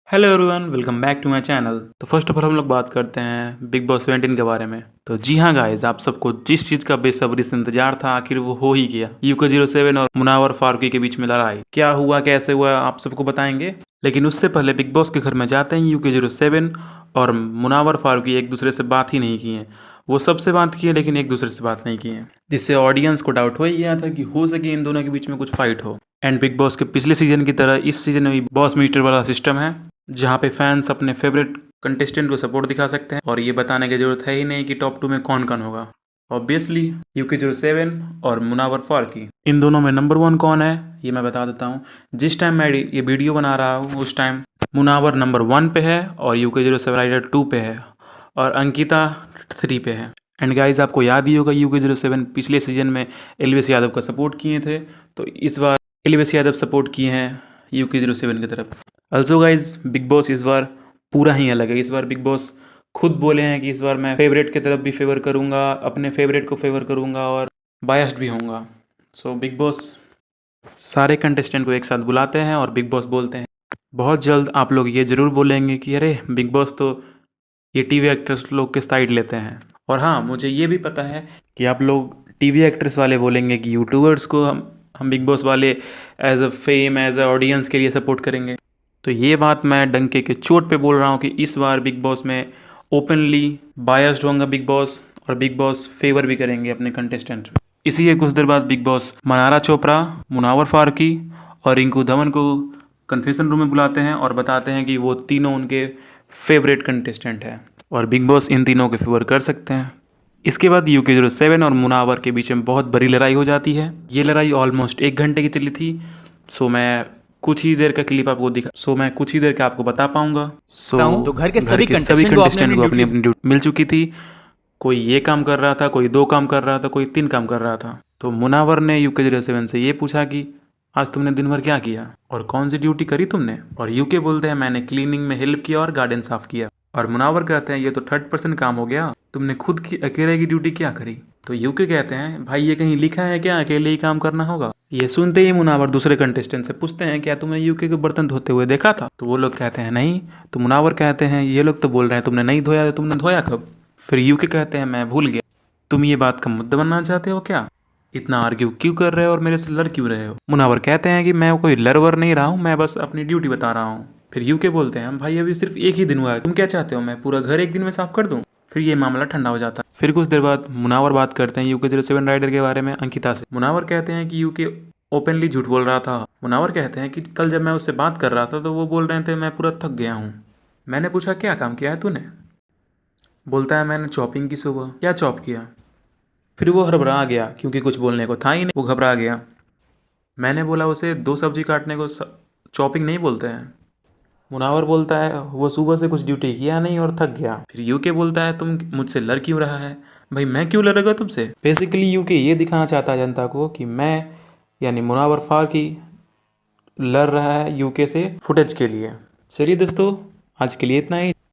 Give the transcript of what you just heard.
Hello everyone, welcome back to my channel. तो first of all हम लोग बात करते हैं बिग बॉस 17 के बारे में। तो जी हाँ गाइस, आप सबको जिस चीज़ का बेसब्री से इंतजार था आखिर वो हो ही गया। UK07 और मुनावर फारूकी के बीच में लड़ाई क्या हुआ, कैसे हुआ, आप सबको बताएंगे। लेकिन उससे पहले बिग बॉस के घर में जाते हैं UK07 और मुनावर फारूकी एक दूसरे से बात ही नहीं किए। वो सबसे बात किए लेकिन एक दूसरे से बात नहीं किए, जिससे ऑडियंस को डाउट हो ही गया था कि हो सके इन दोनों के बीच में कुछ फाइट हो। एंड बिग बॉस के पिछले सीजन की तरह इस सीजन में भी बॉस मीटर वाला सिस्टम है, जहाँ पे फैंस अपने फेवरेट कंटेस्टेंट को सपोर्ट दिखा सकते हैं और ये बताने की जरूरत है ही नहीं कि टॉप 2 में कौन कौन होगा। ऑब्वियसली UK07 और मुनावर फारूकी, इन दोनों में नंबर 1 कौन है ये मैं बता देता हूँ। जिस टाइम मैं ये वीडियो बना रहा हूँ उस टाइम मुनावर नंबर 1 पे है और UK07 राइडर 2 पे है और अंकिता 3 पे है। एंड गाइज, आपको याद ही होगा UK07 पिछले सीजन में एलवीएस यादव का सपोर्ट किए थे, तो इस बार एलवीएस यादव सपोर्ट किए हैं UK07 की तरफ। ऑल्सो गाइज, बिग बॉस इस बार पूरा ही अलग है। इस बार बिग बॉस खुद बोले हैं कि इस बार मैं फेवरेट की तरफ भी फेवर करूंगा, अपने फेवरेट को फेवर करूंगा और बायस्ड भी होऊंगा। सो बिग बॉस सारे कंटेस्टेंट को एक साथ बुलाते हैं और बिग बॉस बोलते हैं बहुत जल्द आप लोग ये ज़रूर बोलेंगे कि अरे बिग बॉस तो ये टीवी एक्ट्रेस लोग के साइड लेते हैं। और हाँ, मुझे ये भी पता है कि आप लोग टीवी एक्ट्रेस वाले बोलेंगे कि यूट्यूबर्स को हम बिग बॉस वाले as a fame, as a audience के लिए सपोर्ट करेंगे। तो ये बात मैं डंके के चोट पे बोल रहा हूँ कि इस बार बिग बॉस में ओपनली बायस्ड होंगे बिग बॉस, और बिग बॉस फेवर भी करेंगे अपने कंटेस्टेंट। इसी के कुछ देर बाद बिग बॉस मनारा चोपड़ा, मुनावर फारूकी और रिंकू धवन को कन्फेशन रूम में बुलाते हैं और बताते हैं कि वो तीनों उनके फेवरेट कंटेस्टेंट हैं और बिग बॉस इन तीनों के फेवर कर सकते हैं। इसके बाद UK07 और मुनावर के बीच में बहुत बड़ी लड़ाई हो जाती है। ये लड़ाई ऑलमोस्ट 1 घंटे की चली थी। सो मैं कुछ ही देर का क्लिप आपको आपको बता पाऊंगा। तो घर के घर सभी के सभी कंटेस्टेंट को अपने कंटेस्टेंट अपनी को अपनी ड्यूटीज अपनी ड्यूटी मिल चुकी थी। कोई ये काम कर रहा था, कोई 2 काम कर रहा था, कोई 3 काम कर रहा था। तो मुनावर ने UK07 से ये पूछा कि आज तुमने दिन भर क्या किया और कौन सी ड्यूटी करी तुमने। और यूके बोलते हैं मैंने क्लीनिंग में हेल्प किया और गार्डन साफ किया। और मुनावर कहते हैं ये तो 3rd पर्सन काम हो गया, तुमने खुद की अकेले की ड्यूटी क्या करी। तो यूके कहते हैं भाई ये कहीं लिखा है क्या अकेले ही काम करना होगा। ये सुनते ही मुनावर दूसरे कंटेस्टेंट से पूछते हैं क्या तुमने यूके के बर्तन धोते हुए देखा था। तो वो लोग कहते हैं नहीं। तो मुनावर कहते हैं ये लोग तो बोल रहे हैं तुमने नहीं धोया, तो तुमने धोया कब। फिर यूके कहते हैं मैं भूल गया। तुम ये बात का मुद्दा बनना चाहते हो क्या, इतना आर्ग्यू क्यों कर रहे हो और मेरे से लड़ क्यों रहे हो। मुनावर कहते हैं कि मैं कोई लड़वर नहीं रहा हूँ, मैं बस अपनी ड्यूटी बता रहा हूँ। फिर यूके बोलते हैं भाई अभी सिर्फ 1 ही दिन हुआ है, तुम क्या चाहते हो मैं पूरा घर 1 दिन में साफ कर दूँ। फिर ये मामला ठंडा हो जाता है। फिर कुछ देर बाद मुनावर बात करते हैं UK07 राइडर के बारे में अंकिता से। मुनावर कहते हैं कि यूके ओपनली झूठ बोल रहा था। मुनावर कहते हैं कि कल जब मैं उससे बात कर रहा था तो वो बोल रहे थे मैं पूरा थक गया हूँ। मैंने पूछा क्या काम किया है तूने। बोलता है मैंने चॉपिंग की सुबह। क्या चॉप किया। फिर वो घबरा गया क्योंकि कुछ बोलने को था ही नहीं, वो घबरा गया। मैंने बोला उसे 2 सब्जी काटने को चॉपिंग नहीं बोलते हैं। मुनावर बोलता है वो सुबह से कुछ ड्यूटी किया नहीं और थक गया। फिर यूके बोलता है तुम मुझसे लड़ क्यों रहा है। भाई मैं क्यों लड़ेगा तुमसे। बेसिकली यूके ये दिखाना चाहता है जनता को कि मैं यानी मुनावर फारूकी लड़ रहा है यूके से फुटेज के लिए। चलिए दोस्तों, आज के लिए इतना ही।